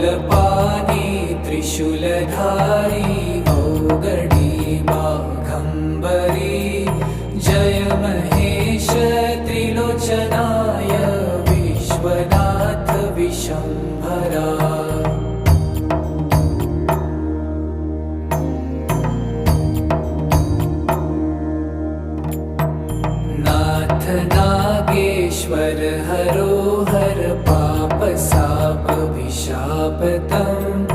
शूलपाणि त्रिशूलधारी औगडी बाघम्बरी जय महेश त्रिलोचनाय विश्वनाथ विशम्भरा। नाथ नागेश्वर हरो हर पाप साप विशापतम्